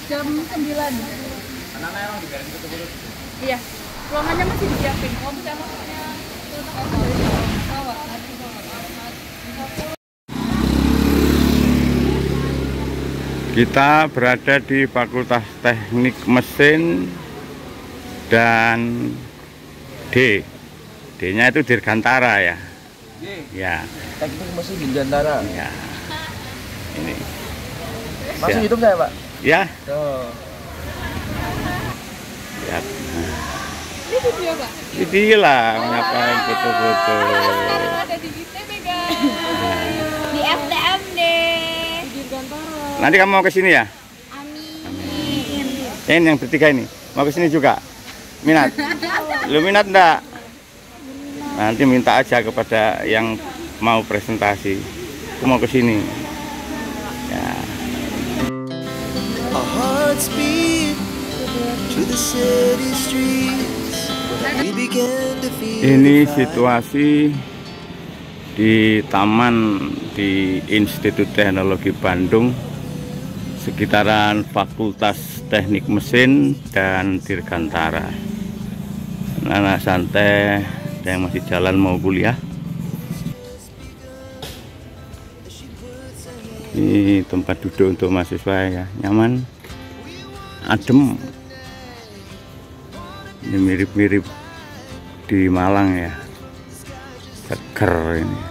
Jam 9. Anak-anak emang dibiarin ketemu. Iya, ruangannya masih disiapin. Kamu sama Kita berada di Fakultas Teknik Mesin dan D-nya itu Dirgantara ya. Ya. Teknik Mesin Dirgantara. Ya. Ini. Masuk YouTube saya, Pak? Ya. Oh. Lihat. ini video, Pak? Video lah, ngapain foto-foto. Sekarang ada di ITB, guys. Di FTMD. Di Dirgantara. Nanti kamu mau ke sini ya? Amin. Ini yang bertiga ini. Mau ke sini juga? Minat? Lu minat enggak? Nanti minta aja kepada yang mau presentasi. Aku mau ke sini. Ya. Ini situasi di taman di Institut Teknologi Bandung, sekitaran Fakultas Teknik Mesin dan Dirgantara. Anak santai yang masih jalan mau kuliah. Ini tempat duduk untuk mahasiswa ya, nyaman, adem. Ini mirip-mirip di Malang ya, seger ini.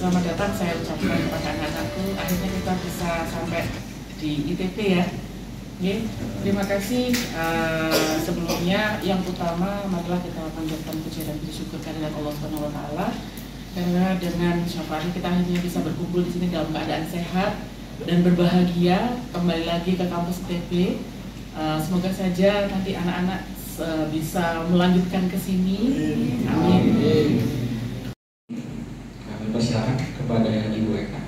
Selamat datang saya ucapkan kepada anak-anakku. Akhirnya kita bisa sampai di ITB ya. Oke, terima kasih. Sebelumnya yang utama marilah kita panjatkan puji dan syukur kehadirat Allah Subhanahu wa taala. Karena dengan syafaat kita akhirnya bisa berkumpul di sini dalam keadaan sehat dan berbahagia kembali lagi ke kampus ITB. Semoga saja nanti anak-anak bisa melanjutkan ke sini. Amin. Kami persilakan kepada Ibu Eka.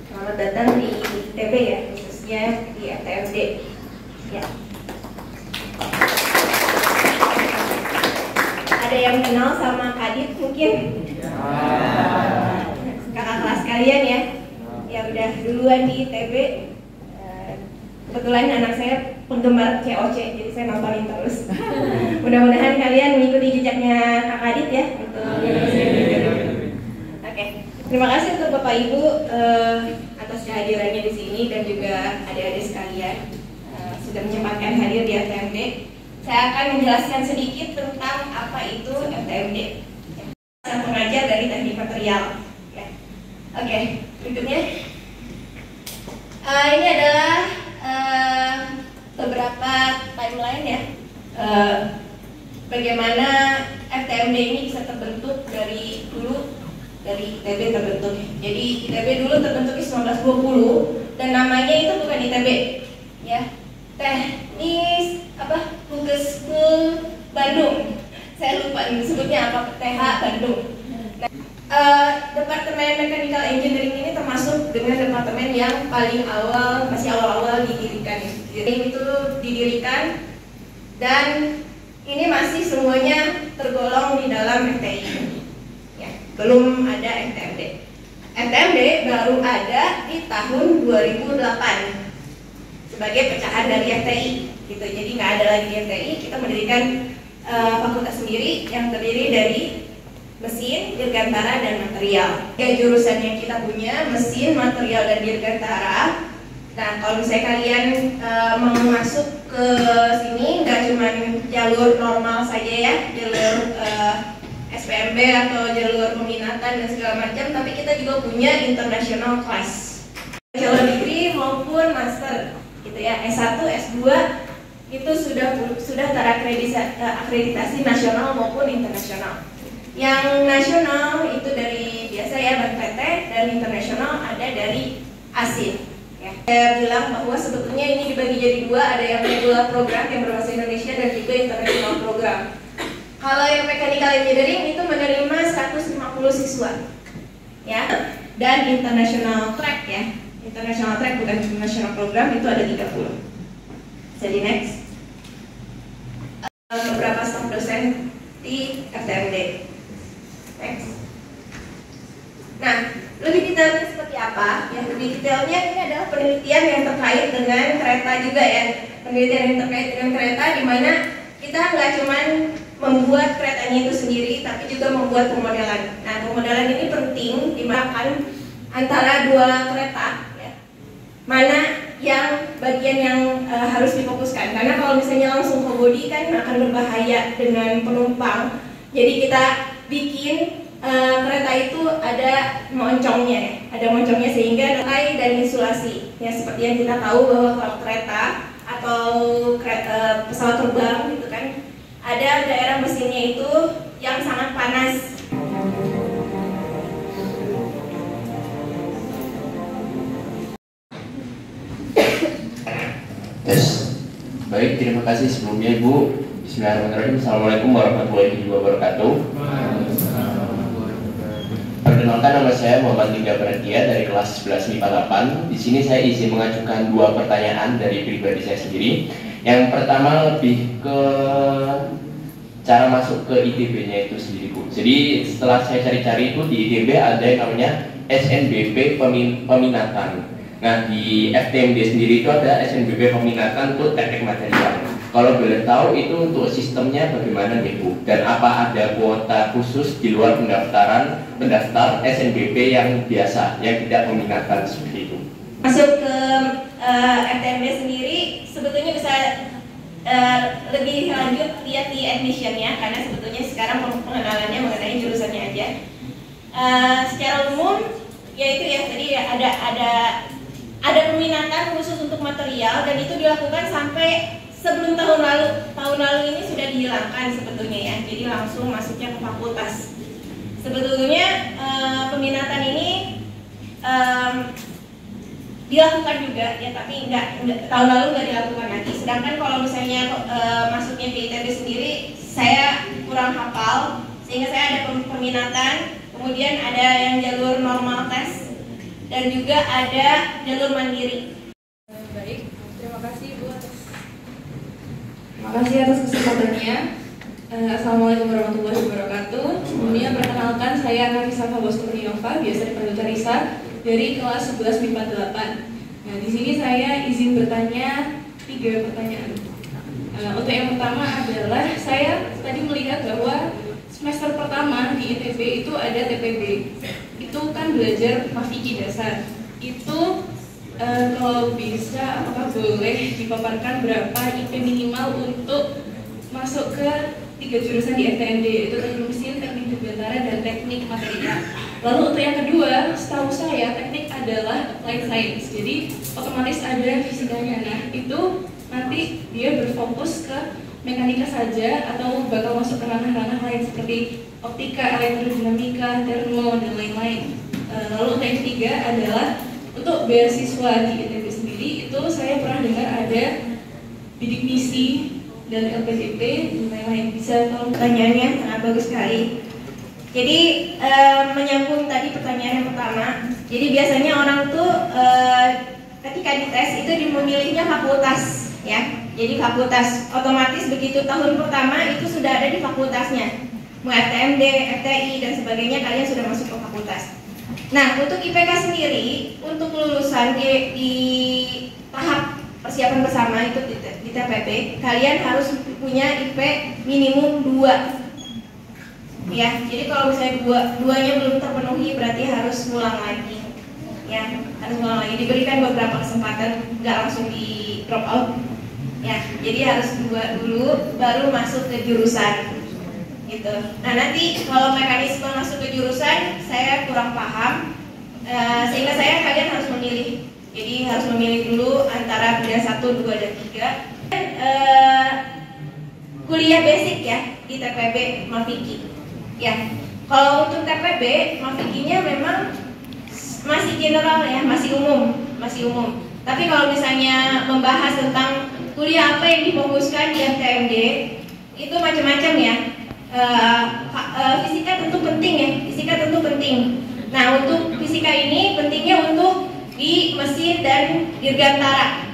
Selamat datang di ITB ya, khususnya di FTMD. Ya. Ada yang kenal sama Kadit mungkin? Kakak kelas kalian ya, yang udah duluan di ITB. Kebetulan anak saya penggemar COC, jadi saya nontonin terus. Mudah-mudahan kalian mengikuti jejaknya Kak Kadit ya. Oke, terima kasih untuk Bapak Ibu atas kehadirannya di sini dan juga adik-adik sekalian sudah menyempatkan hadir di FTMD. Saya akan menjelaskan sedikit tentang apa itu FTMD. Saya pengajar dari teknik material. Ya. Oke, berikutnya. Ini adalah beberapa timeline ya. Bagaimana FTMD ini bisa terbentuk dari dulu, dari ITB terbentuk. Jadi ITB dulu terbentuknya 1920 dan namanya itu bukan ITB, ya. Teknis Huges School Bandung. Saya lupa disebutnya apa, TH Bandung. Departemen Mechanical Engineering ini termasuk dengan departemen yang paling awal, masih awal-awal didirikan. Jadi itu didirikan dan ini masih semuanya tergolong di dalam FTI. Ya, belum ada FTMD. FTMD baru ada di tahun 2008 sebagai pecahan dari FTI, gitu. Jadi nggak ada lagi di FTI. Kita mendirikan fakultas sendiri yang terdiri dari mesin, dirgantara, dan material. Tiga jurusan yang kita punya, mesin, material, dan dirgantara. Nah, kalau misalnya kalian mau masuk ke ke sini nggak cuma jalur normal saja ya, jalur SPMB atau jalur peminatan dan segala macam, tapi kita juga punya international class, bachelor degree maupun master gitu ya, S1, S2 itu sudah terakreditasi nasional maupun internasional. Yang nasional itu dari biasa ya BPT, dan internasional ada dari ASIN. Ya. Saya bilang bahwa sebetulnya ini dibagi jadi dua, ada yang regular program yang berbahasa Indonesia dan juga international program. Kalau yang mechanical engineering itu menerima 150 siswa, ya, dan international track ya, international track bukan international program itu ada 30. Jadi next, beberapa staf dosen di FTMD. Next. Nah, lebih detailnya seperti apa? Yang lebih detailnya ini adalah penelitian yang terkait dengan kereta juga ya. Penelitian yang terkait dengan kereta di mana kita nggak cuman membuat keretanya itu sendiri, tapi juga membuat pemodelan. Nah, pemodelan ini penting dimakan antara dua kereta, ya. Mana yang bagian yang harus difokuskan? Karena kalau misalnya langsung ke bodi kan akan berbahaya dengan penumpang. Jadi kita bikin kereta itu ada moncongnya, ya. Ada moncongnya sehingga lantai dan insulasi. Ya seperti yang kita tahu bahwa kalau kereta atau pesawat terbang gitu kan, ada daerah mesinnya itu yang sangat panas. Yes. Baik, terima kasih sebelumnya Ibu. Bismillahirrahmanirrahim. Assalamualaikum warahmatullahi wabarakatuh. Perkenalkan, nama saya Muhammad Linda Baratia dari kelas 11 MIPA 8. Di sini saya izin mengajukan dua pertanyaan dari pribadi saya sendiri. Yang pertama lebih ke cara masuk ke ITB-nya itu sendiri, Bu. Jadi setelah saya cari-cari itu di ITB ada yang namanya SNBP peminatan. Nah, di FTMD sendiri itu ada SNBP peminatan untuk teknik material. Kalau boleh tahu itu untuk sistemnya bagaimana nih Bu? Dan apa ada kuota khusus di luar pendaftar SNBP yang biasa, yang tidak peminatan seperti itu? Masuk ke FTMD sendiri sebetulnya bisa lebih lanjut lihat di admission-nya, karena sebetulnya sekarang pengenalannya mengenai jurusannya aja. Secara umum yaitu ya tadi ada peminatan khusus untuk material, dan itu dilakukan sampai sebelum tahun lalu. Tahun lalu ini sudah dihilangkan sebetulnya ya, jadi langsung masuknya ke fakultas. Sebetulnya peminatan ini dilakukan juga ya, tapi tahun lalu nggak dilakukan lagi. Sedangkan kalau misalnya masuknya ke ITB sendiri, saya kurang hafal, sehingga saya ada peminatan, kemudian ada yang jalur normal tes, dan juga ada jalur mandiri. Baik, terima kasih Bu Terima kasih atas kesempatannya. Assalamualaikum warahmatullahi wabarakatuh. Sebelumnya perkenalkan, saya Narisa Fabosturniova, biasa dipanggil Tarisa, dari kelas 11 MIPA 8. Nah, di sini saya izin bertanya 3 pertanyaan. Untuk yang pertama adalah, saya tadi melihat bahwa semester pertama di ITB itu ada TPB. Itu kan belajar mafiki dasar. Itu kalau bisa, apakah boleh dipaparkan berapa IP minimal untuk masuk ke 3 jurusan di FTMD, yaitu teknik mesin, teknik dirgantara, dan teknik material. Lalu untuk yang kedua, setahu saya teknik adalah applied science, jadi otomatis ada fisikanya. Nah, itu nanti dia berfokus ke mekanika saja atau bakal masuk ke ranah-ranah lain seperti optika, elektrodinamika, termo, dan lain-lain. Lalu untuk yang ketiga adalah untuk beasiswa di ITB sendiri, itu saya pernah dengar ada bidik misi dan LPDP dan lain-lain. Bisa tolong? Pertanyaannya sangat bagus sekali. Jadi menyambung tadi pertanyaan yang pertama, jadi biasanya orang tuh ketika dites itu memilihnya fakultas ya. Jadi fakultas otomatis begitu tahun pertama itu sudah ada di fakultasnya. Mau FTMD, FTI dan sebagainya, kalian sudah masuk ke fakultas. Nah, untuk IPK sendiri, untuk lulusan di tahap persiapan bersama itu di TPP, kalian harus punya IP minimum 2. Ya, jadi kalau misalnya duanya belum terpenuhi, berarti harus ngulang lagi. Ya, harus ngulang lagi. Diberikan beberapa kesempatan, nggak langsung di drop out. Ya, jadi harus 2 dulu baru masuk ke jurusan. Gitu. Nah, nanti kalau mekanisme masuk ke jurusan saya kurang paham. Sehingga kalian harus memilih. Jadi harus memilih dulu antara pilihan 1, 2, dan 3. Kuliah basic ya di TPB Mafiki. Ya, kalau untuk TPB Mafikinya memang masih general ya, masih umum. Tapi kalau misalnya membahas tentang kuliah apa yang difokuskan di FTMD itu macam-macam ya. Fisika tentu penting ya, Nah, untuk fisika ini pentingnya untuk di mesin dan dirgantara.